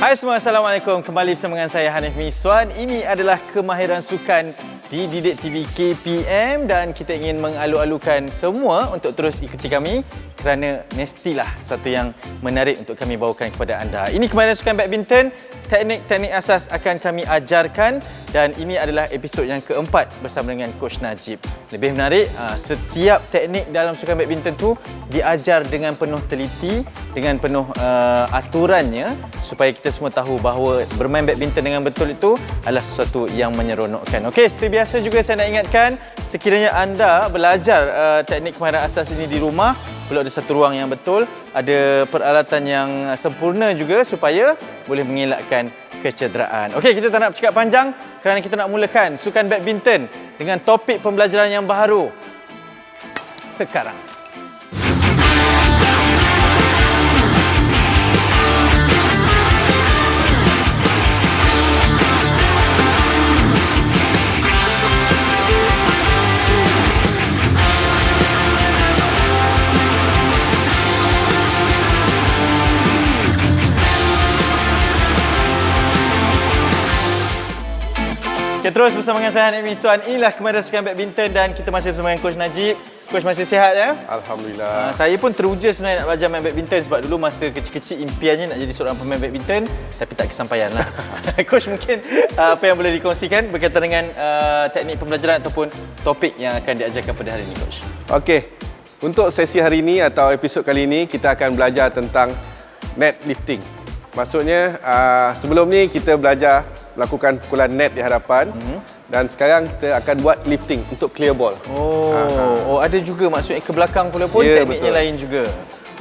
Hai semua, Assalamualaikum. Kembali bersama dengan saya Hanif Miswan. Ini adalah Kemahiran Sukan di Didik TV KPM dan kita ingin mengalu-alukan semua untuk terus ikuti kami kerana mestilah satu yang menarik untuk kami bawakan kepada anda. Ini Kemahiran Sukan Badminton, teknik-teknik asas akan kami ajarkan dan ini adalah episod yang keempat bersama dengan Coach Najib. Lebih menarik, setiap teknik dalam sukan badminton tu diajar dengan penuh teliti, dengan penuh aturannya supaya kita semua tahu bahawa bermain badminton dengan betul itu adalah sesuatu yang menyeronokkan. Okey, seperti biasa juga saya nak ingatkan, sekiranya anda belajar teknik kemahiran asas ini di rumah, perlu ada satu ruang yang betul, ada peralatan yang sempurna juga supaya boleh mengelakkan kecederaan. Okey, kita tak nak bercakap panjang kerana kita nak mulakan sukan badminton dengan topik pembelajaran yang baharu sekarang. Okay, terus bersama dengan saya Hanif Miswan. Inilah Kemahiran Sukan Badminton dan kita masih bersama dengan Coach Najib. Coach masih sihat ya? Alhamdulillah. Saya pun teruja sebenarnya nak belajar main badminton sebab dulu masa kecil-kecil impiannya nak jadi seorang pemain badminton tapi tak kesampaian lah. Coach, mungkin apa yang boleh dikongsikan berkaitan dengan teknik pembelajaran ataupun topik yang akan diajarkan pada hari ini, Coach? Okey. Untuk sesi hari ini atau episod kali ini kita akan belajar tentang net lifting. Maksudnya sebelum ni kita belajar lakukan pukulan net di hadapan dan sekarang kita akan buat lifting untuk clear ball. Oh, ada juga maksudnya ke belakang pula pun tekniknya betul. Lain juga.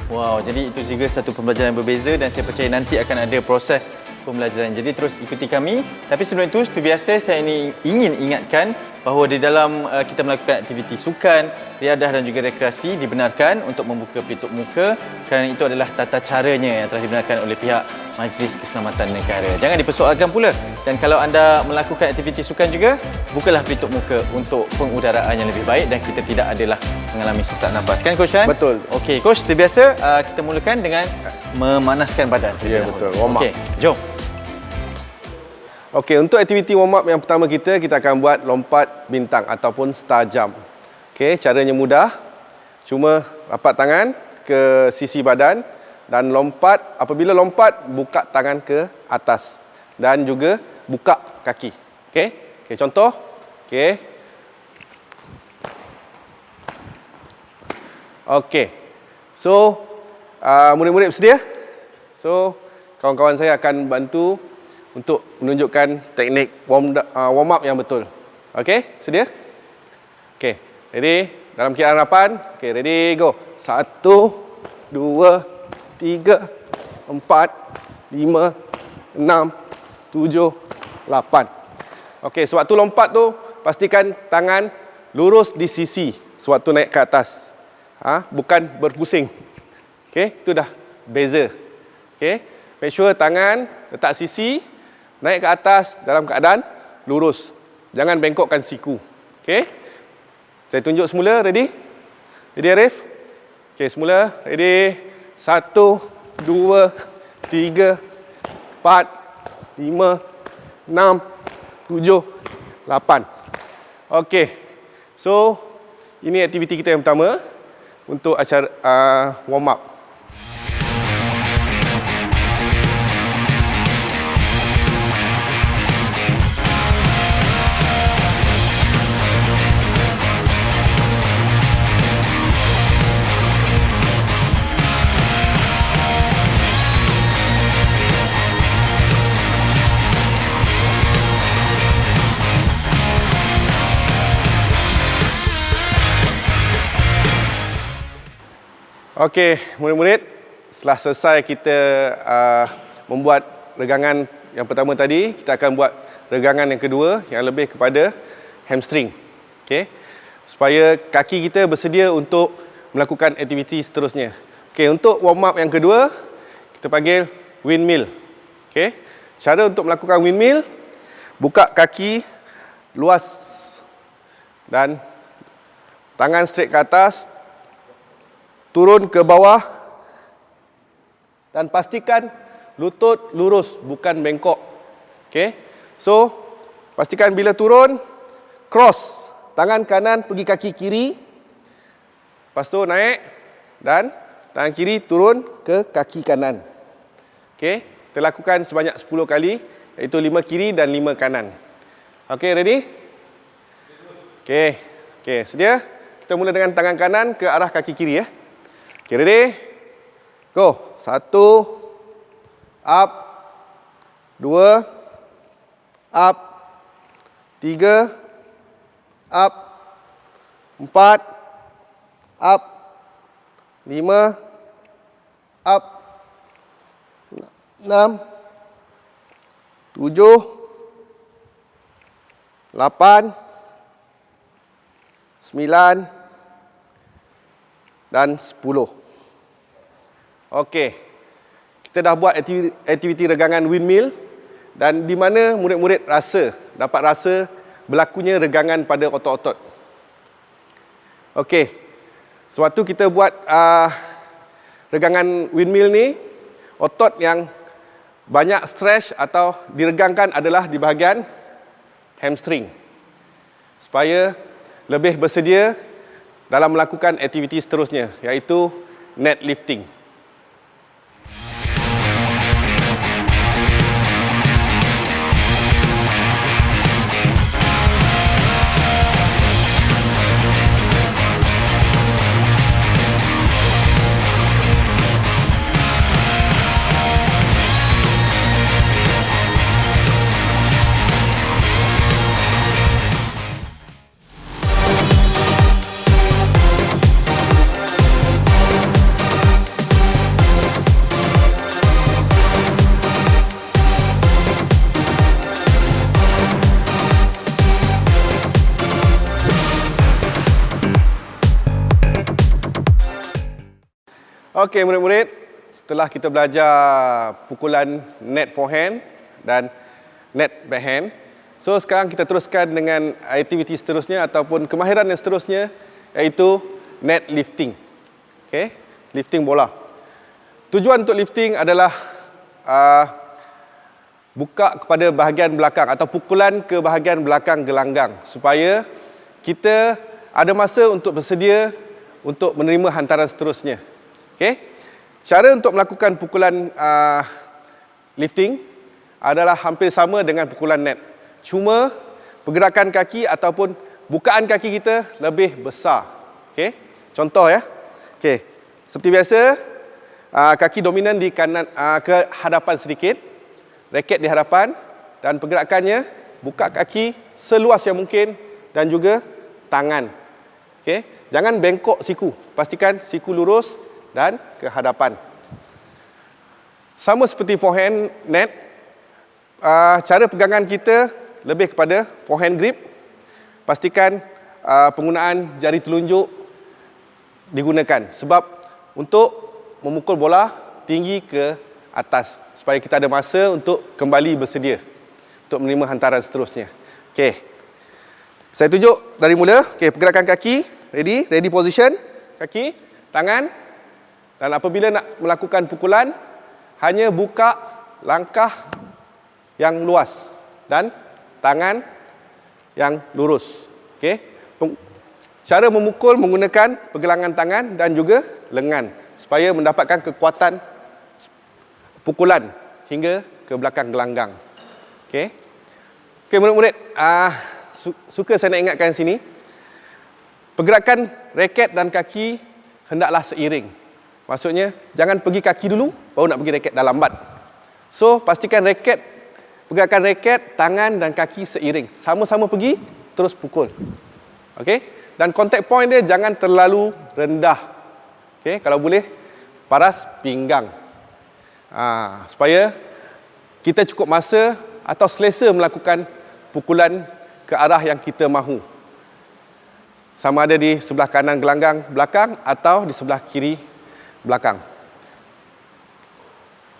Wow, jadi itu juga satu pembelajaran yang berbeza dan saya percaya nanti akan ada proses pembelajaran. Jadi terus ikuti kami. Tapi sebelum itu, seperti biasa saya ingin ingatkan bahawa di dalam kita melakukan aktiviti sukan, riadah dan juga rekreasi dibenarkan untuk membuka pelitup muka kerana itu adalah tata caranya yang telah dibenarkan oleh pihak Majlis Keselamatan Negara. Jangan dipersoalkan pula. Dan kalau anda melakukan aktiviti sukan juga, bukalah pelitup muka untuk pengudaraan yang lebih baik dan kita tidak adalah mengalami sesak nafas. Kan, Coach? Kan? Betul. Okey, Coach, seperti biasa kita mulakan dengan memanaskan badan. Ya, betul. Warm up. Okey, jom. Okey, untuk aktiviti warm up yang pertama kita akan buat lompat bintang ataupun star jump. Okey, caranya mudah. Cuma rapat tangan ke sisi badan dan lompat. Apabila lompat, buka tangan ke atas dan juga buka kaki. Okey? Okey, contoh. Okey. Okey. So, murid-murid bersedia? So, kawan-kawan saya akan bantu untuk menunjukkan teknik warm up yang betul. Okey, sedia? Okey, ready? Dalam kiraan 8. Okey, ready, go. 1, 2, 3, 4, 5, 6, 7, 8. Okey, sewaktu lompat tu pastikan tangan lurus di sisi sewaktu naik ke atas. Bukan berpusing. Okey, itu dah beza. Okey, make sure tangan letak sisi, naik ke atas dalam keadaan lurus. Jangan bengkokkan siku. Okey? Saya tunjuk semula, ready? Ready, Arif? Okey, semula. Ready? 1, 2, 3, 4, 5, 6, 7, 8. Okey. So, ini aktiviti kita yang pertama untuk acara warm up. Okey, murid-murid, setelah selesai kita membuat regangan yang pertama tadi, kita akan buat regangan yang kedua yang lebih kepada hamstring. Okey, supaya kaki kita bersedia untuk melakukan aktiviti seterusnya. Okey, untuk warm up yang kedua, kita panggil windmill. Okey, cara untuk melakukan windmill, buka kaki luas dan tangan straight ke atas, turun ke bawah dan pastikan lutut lurus, bukan bengkok. Okey. So, pastikan bila turun, cross. Tangan kanan pergi kaki kiri. Lepas tu naik dan tangan kiri turun ke kaki kanan. Okey. Kita lakukan sebanyak 10 kali, iaitu 5 kiri dan 5 kanan. Okey, ready? Okey. Okey, sedia? Kita mula dengan tangan kanan ke arah kaki kiri ya. Okey, ready? Go. 1 up, 2 up, 3 up, 4 up, 5 up, 6 7 8 9 dan 10. Okey. Kita dah buat aktiviti regangan windmill dan di mana murid-murid dapat rasa berlakunya regangan pada otot-otot. Okey. Sewaktu kita buat regangan windmill ni, otot yang banyak stres atau diregangkan adalah di bahagian hamstring. Supaya lebih bersedia dalam melakukan aktiviti seterusnya, iaitu net lifting. Okey murid-murid, setelah kita belajar pukulan net forehand dan net backhand, so sekarang kita teruskan dengan aktiviti seterusnya ataupun kemahiran yang seterusnya, iaitu net lifting. Okey, lifting bola. Tujuan untuk lifting adalah buka kepada bahagian belakang atau pukulan ke bahagian belakang gelanggang supaya kita ada masa untuk bersedia untuk menerima hantaran seterusnya. Okey. Cara untuk melakukan pukulan lifting adalah hampir sama dengan pukulan net. Cuma pergerakan kaki ataupun bukaan kaki kita lebih besar. Okey. Contoh ya. Okey. Seperti biasa, kaki dominan di kanan ke hadapan sedikit, raket di hadapan dan pergerakannya buka kaki seluas yang mungkin dan juga tangan. Okey. Jangan bengkok siku. Pastikan siku lurus dan ke hadapan. Sama seperti forehand net, cara pegangan kita lebih kepada forehand grip. Pastikan penggunaan jari telunjuk digunakan sebab untuk memukul bola tinggi ke atas supaya kita ada masa untuk kembali bersedia untuk menerima hantaran seterusnya. Okey. Saya tunjuk dari mula. Okey, pergerakan kaki, ready position, kaki, tangan. Dan apabila nak melakukan pukulan, hanya buka langkah yang luas dan tangan yang lurus. Okey. Cara memukul menggunakan pergelangan tangan dan juga lengan supaya mendapatkan kekuatan pukulan hingga ke belakang gelanggang. Okey. Okey murid-murid, suka saya nak ingatkan sini. Pergerakan raket dan kaki hendaklah seiring. Maksudnya, jangan pergi kaki dulu, baru nak pergi raket dah lambat. So, pastikan pergerakan raket, tangan dan kaki seiring. Sama-sama pergi, terus pukul. Okey? Dan contact point dia jangan terlalu rendah. Okey? Kalau boleh, paras pinggang. Supaya kita cukup masa atau selesa melakukan pukulan ke arah yang kita mahu. Sama ada di sebelah kanan gelanggang belakang atau di sebelah kiri belakang.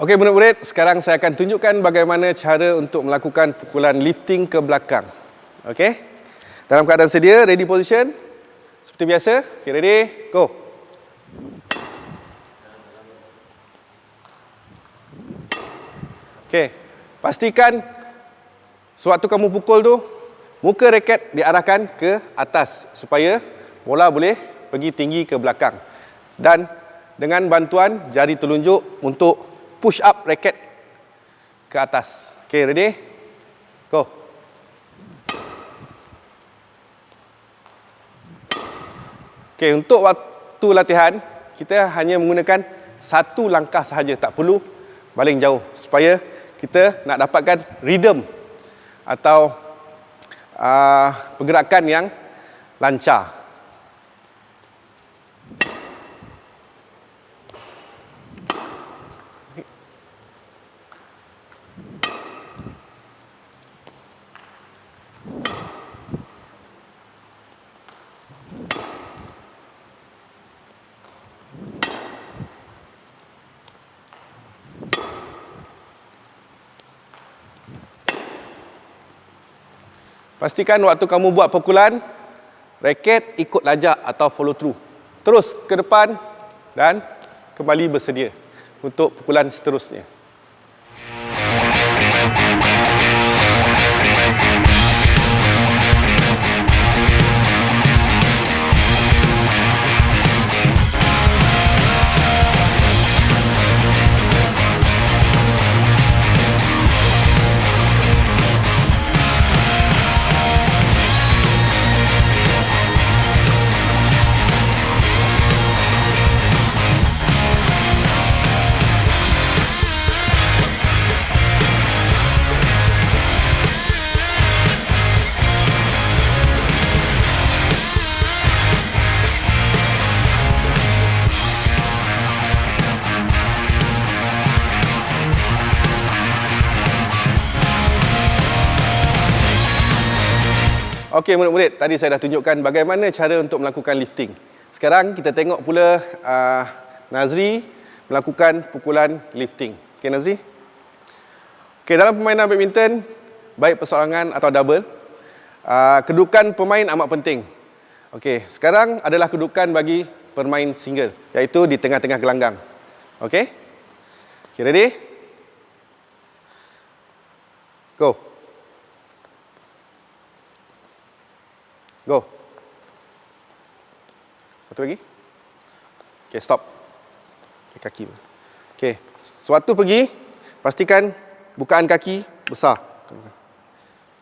Okey murid-murid, sekarang saya akan tunjukkan bagaimana cara untuk melakukan pukulan lifting ke belakang. Okey. Dalam keadaan sedia, ready position. Seperti biasa. Okey, ready, go. Okey. Pastikan sewaktu kamu pukul tu, muka raket diarahkan ke atas supaya bola boleh pergi tinggi ke belakang. Dan dengan bantuan jari telunjuk untuk push up raket ke atas. Okey, ready? Go. Okey, untuk waktu latihan, kita hanya menggunakan satu langkah sahaja, tak perlu baling jauh supaya kita nak dapatkan rhythm atau pergerakan yang lancar. Pastikan waktu kamu buat pukulan, raket ikut lajak atau follow through. Terus ke depan dan kembali bersedia untuk pukulan seterusnya. Okey murid-murid, tadi saya dah tunjukkan bagaimana cara untuk melakukan lifting. Sekarang kita tengok pula Nazri melakukan pukulan lifting. Okey Nazri? Okey, dalam permainan badminton, baik perseorangan atau double, kedudukan pemain amat penting. Okey, sekarang adalah kedudukan bagi pemain single, iaitu di tengah-tengah gelanggang. Okey? Okay, ready? Go. Go. Satu lagi. Okey, stop. Okey, kaki. Okey, sewaktu pergi, pastikan bukaan kaki besar.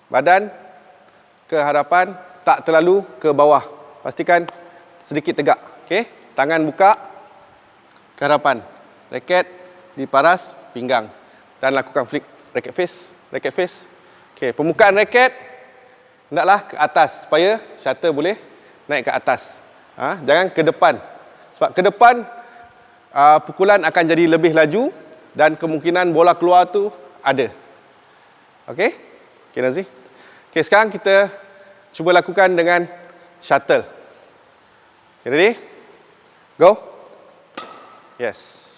Badan ke hadapan, tak terlalu ke bawah. Pastikan sedikit tegak. Okey, tangan buka ke hadapan. Raket di paras pinggang dan lakukan flick raket face, raket face. Okey, permukaan raket hendaklah ke atas supaya shuttle boleh naik ke atas. Jangan ke depan. Sebab ke depan pukulan akan jadi lebih laju dan kemungkinan bola keluar tu ada. Okey? Okey Nazri. Okey, sekarang kita cuba lakukan dengan shuttle. Okay, ready? Go. Yes.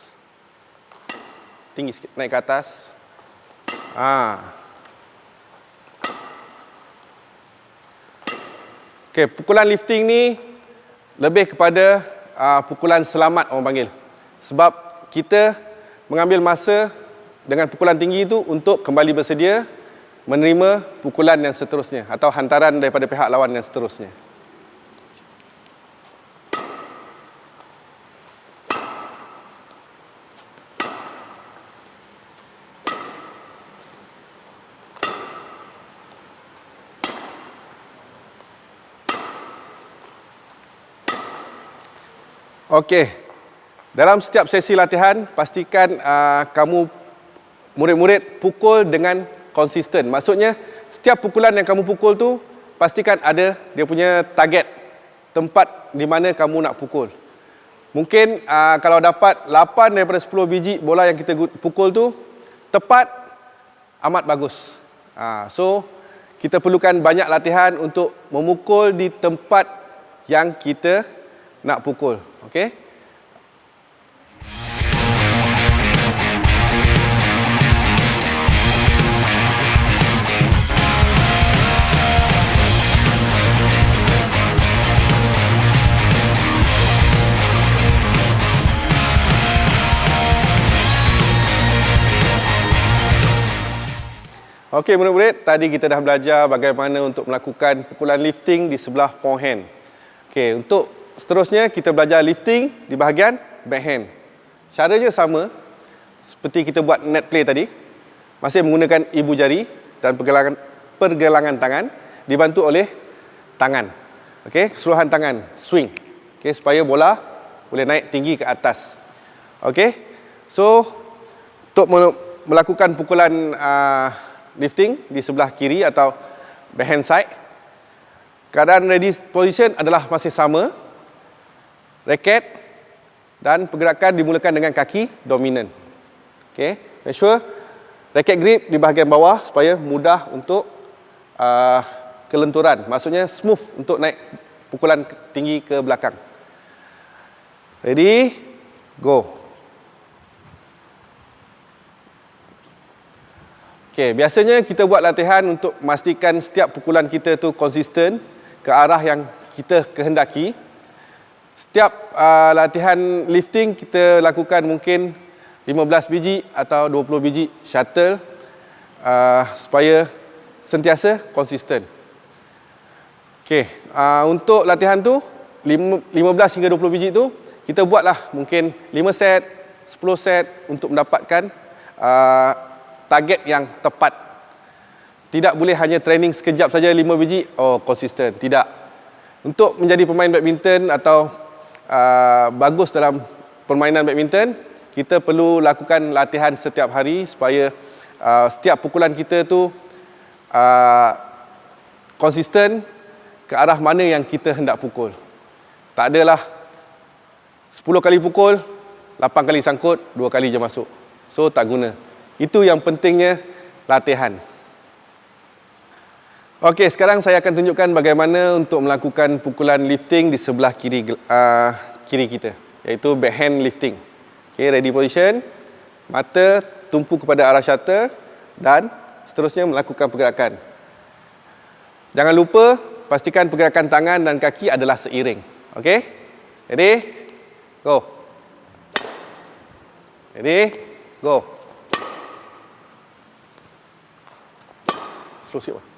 Tinggi sikit, naik ke atas. Okey, pukulan lifting ni lebih kepada pukulan selamat orang panggil. Sebab kita mengambil masa dengan pukulan tinggi itu untuk kembali bersedia menerima pukulan yang seterusnya atau hantaran daripada pihak lawan yang seterusnya. Okey, dalam setiap sesi latihan, pastikan kamu murid-murid pukul dengan konsisten. Maksudnya, setiap pukulan yang kamu pukul tu, pastikan ada dia punya target, tempat di mana kamu nak pukul. Mungkin kalau dapat 8 daripada 10 biji bola yang kita pukul tu, tepat, amat bagus. So, kita perlukan banyak latihan untuk memukul di tempat yang kita nak pukul. Okey? Okey, murid-murid, tadi kita dah belajar bagaimana untuk melakukan pukulan lifting di sebelah forehand. Okey, untuk seterusnya kita belajar lifting di bahagian backhand. Caranya sama seperti kita buat net play tadi. Masih menggunakan ibu jari dan pergelangan tangan dibantu oleh tangan. Okey, keseluruhan tangan swing. Okey, supaya bola boleh naik tinggi ke atas. Okey. So, untuk melakukan pukulan lifting di sebelah kiri atau backhand side, keadaan ready position adalah masih sama. Raket dan pergerakan dimulakan dengan kaki dominan. Okay, make sure raket grip di bahagian bawah supaya mudah untuk kelenturan. Maksudnya smooth untuk naik pukulan tinggi ke belakang. Ready, go. Okay, biasanya kita buat latihan untuk memastikan setiap pukulan kita tu konsisten ke arah yang kita kehendaki. Setiap latihan lifting kita lakukan mungkin 15 biji atau 20 biji shuttle supaya sentiasa konsisten. Okay, untuk latihan tu 15 hingga 20 biji tu kita buatlah mungkin 5 set, 10 set untuk mendapatkan target yang tepat. Tidak boleh hanya training sekejap saja 5 biji, konsisten. Tidak. Untuk menjadi pemain badminton atau bagus dalam permainan badminton, kita perlu lakukan latihan setiap hari supaya setiap pukulan kita tu konsisten ke arah mana yang kita hendak pukul. Tak adalah 10 kali pukul, 8 kali sangkut, 2 kali je masuk. So, tak guna. Itu yang pentingnya latihan. Okey, sekarang saya akan tunjukkan bagaimana untuk melakukan pukulan lifting di sebelah kiri kita, iaitu backhand lifting. Okey, ready position. Mata tumpu kepada arah shuttle dan seterusnya melakukan pergerakan. Jangan lupa pastikan pergerakan tangan dan kaki adalah seiring. Okey? Ready? Go. Ready? Go. Slow sikit.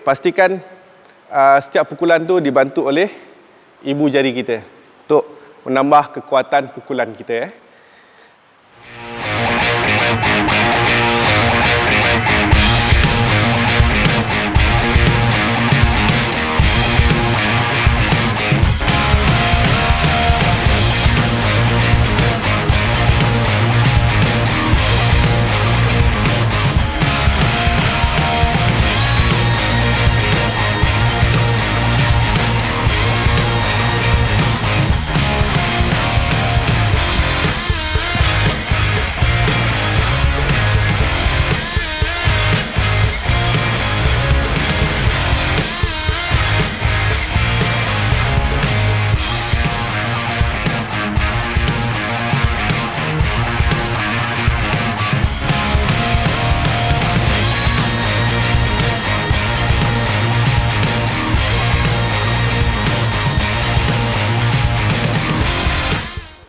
Pastikan setiap pukulan tu dibantu oleh ibu jari kita untuk menambah kekuatan pukulan kita.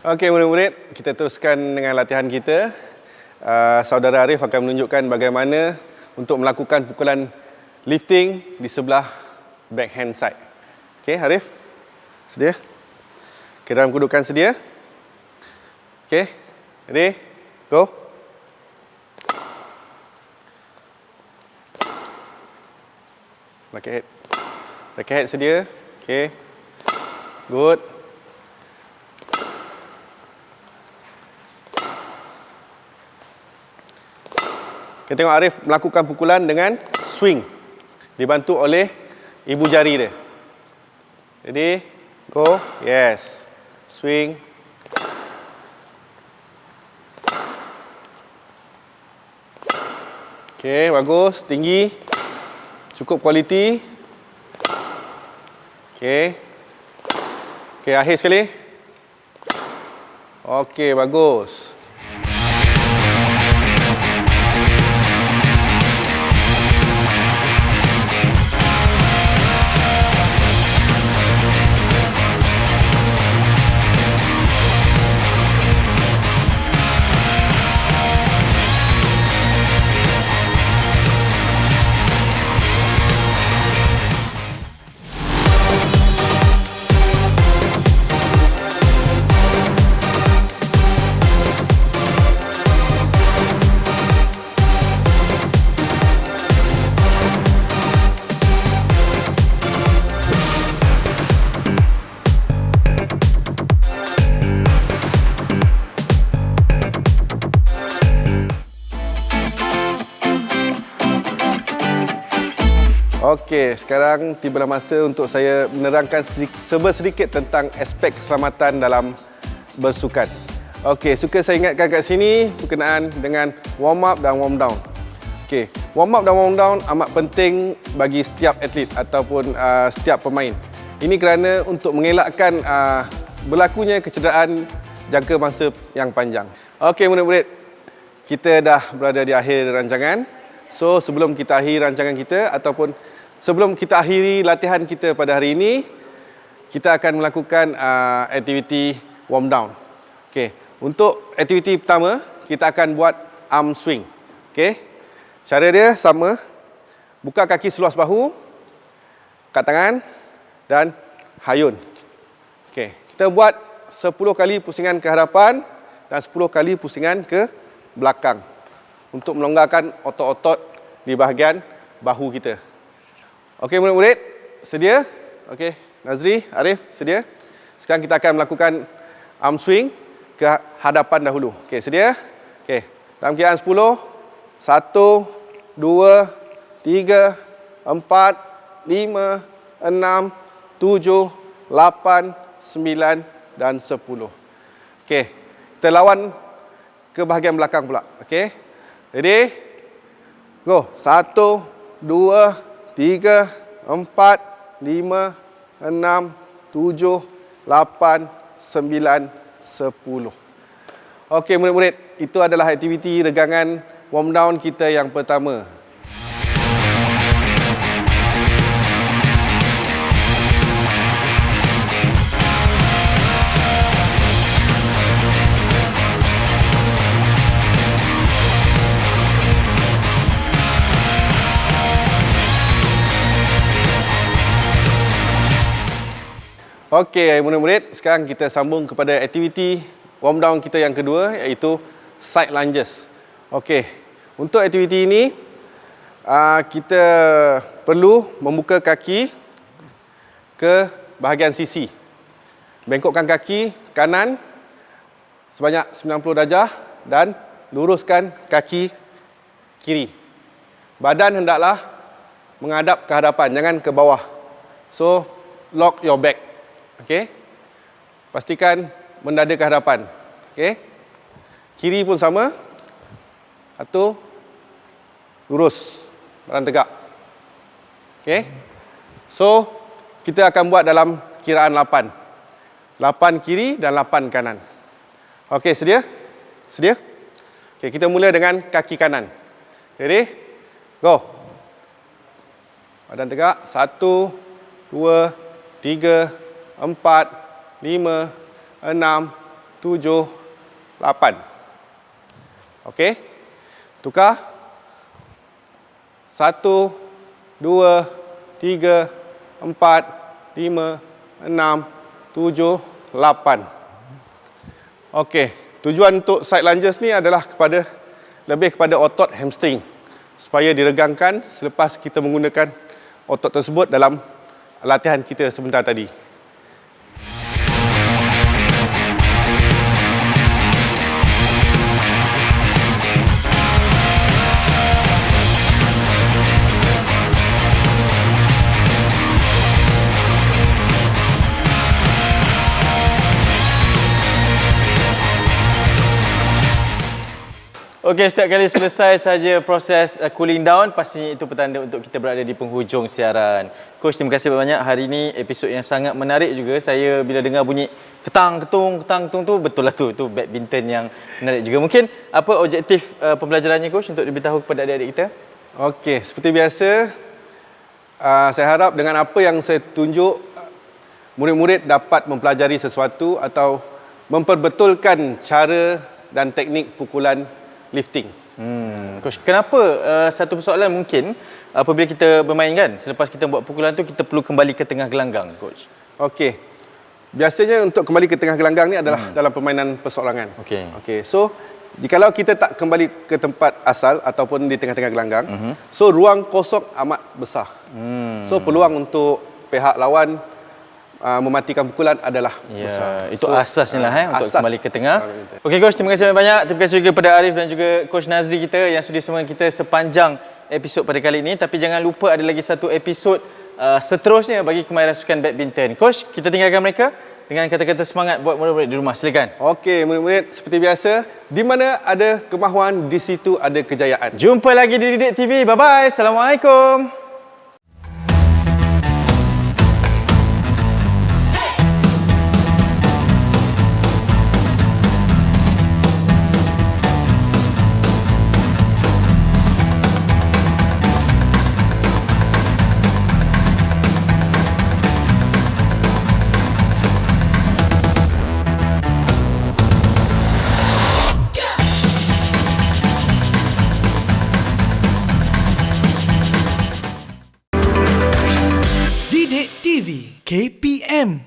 Okey, murid-murid, kita teruskan dengan latihan kita. Saudara Arif akan menunjukkan bagaimana untuk melakukan pukulan lifting di sebelah backhand side. Okey, Arif, sedia? Okey, dalam kedudukan sedia. Okey, ready? Go. Racket head. Racket head sedia. Okey. Good. Kita tengok Arif melakukan pukulan dengan swing, dibantu oleh ibu jari dia. Ready? Go. Yes. Swing. Okey, bagus. Tinggi. Cukup kualiti. Okey. Okey, akhir sekali. Okey, bagus. Okey, sekarang tibalah masa untuk saya menerangkan sedikit tentang aspek keselamatan dalam bersukan. Okey, suka saya ingatkan kat sini berkenaan dengan warm up dan warm down. Okey, warm up dan warm down amat penting bagi setiap atlet ataupun setiap pemain. Ini kerana untuk mengelakkan berlakunya kecederaan jangka masa yang panjang. Okey, murid-murid, kita dah berada di akhir rancangan. So, sebelum kita akhiri rancangan kita ataupun sebelum kita akhiri latihan kita pada hari ini, kita akan melakukan aktiviti warm down. Okey, untuk aktiviti pertama, kita akan buat arm swing. Okey. Cara dia sama. Buka kaki seluas bahu, kat tangan dan hayun. Okey, kita buat 10 kali pusingan ke hadapan dan 10 kali pusingan ke belakang untuk melonggarkan otot-otot di bahagian bahu kita. Okey, murid-murid, sedia? Okey, Nazri, Arif, sedia? Sekarang kita akan melakukan arm swing ke hadapan dahulu. Okey, sedia? Okey, dalam kiraan 10, 1, 2, 3, 4, 5, 6, 7, 8, 9 dan 10. Okey, kita lawan ke bahagian belakang pula. Okey. Ready? Go. 1, 2, 3, 4, 5, 6, 7, 8, 9, 10. Okey, murid-murid, itu adalah aktiviti regangan warm down kita yang pertama. Okey, murid-murid, sekarang kita sambung kepada aktiviti warm down kita yang kedua, iaitu side lunges. Okey, untuk aktiviti ini kita perlu membuka kaki ke bahagian sisi. Bengkokkan kaki kanan sebanyak 90 darjah dan luruskan kaki kiri. Badan hendaklah menghadap ke hadapan, jangan ke bawah. So, lock your back. Okey. Pastikan mendada ke hadapan. Okey. Kiri pun sama. Satu. Lurus. Badan tegak. Okey. So, kita akan buat dalam kiraan 8. 8 kiri dan 8 kanan. Okey, sedia? Sedia? Okey, kita mula dengan kaki kanan. Ready? Go. Badan tegak. 1, 2, 3, 4, 5, 6, 7, 8. Okey. Tukar. 1, 2, 3, 4, 5, 6, 7, 8. Okey. Tujuan untuk side lunges ni adalah lebih kepada otot hamstring supaya diregangkan selepas kita menggunakan otot tersebut dalam latihan kita sebentar tadi. Okey, setiap kali selesai saja proses cooling down, pastinya itu petanda untuk kita berada di penghujung siaran. Coach, terima kasih banyak. Hari ini episod yang sangat menarik juga. Saya bila dengar bunyi ketang-ketung tu, betul lah tu badminton yang menarik juga. Mungkin apa objektif pembelajarannya, Coach, untuk diberitahu kepada adik-adik kita? Okey, seperti biasa, saya harap dengan apa yang saya tunjuk, murid-murid dapat mempelajari sesuatu atau memperbetulkan cara dan teknik pukulan lifting. Coach, kenapa satu persoalan mungkin apabila kita bermain kan, selepas kita buat pukulan tu kita perlu kembali ke tengah gelanggang, Coach? Okey. Biasanya untuk kembali ke tengah gelanggang ni adalah dalam permainan perseorangan. Okey. So, jikalau kita tak kembali ke tempat asal ataupun di tengah-tengah gelanggang, so ruang kosong amat besar. So peluang untuk pihak lawan mematikan pukulan adalah besar. Itu so, asasnya lah untuk asas kembali ke tengah. Okey, Coach, terima kasih banyak. Terima kasih juga kepada Arif dan juga Coach Nazri kita yang sudi bersama kita sepanjang episod pada kali ini. Tapi jangan lupa ada lagi satu episod seterusnya bagi kemahiran sukan badminton. Coach, kita tinggalkan mereka dengan kata-kata semangat buat murid-murid di rumah. Silakan. Okey, murid-murid, seperti biasa, di mana ada kemahuan, di situ ada kejayaan. Jumpa lagi di Didik TV. Bye-bye. Assalamualaikum. Didik TV KPM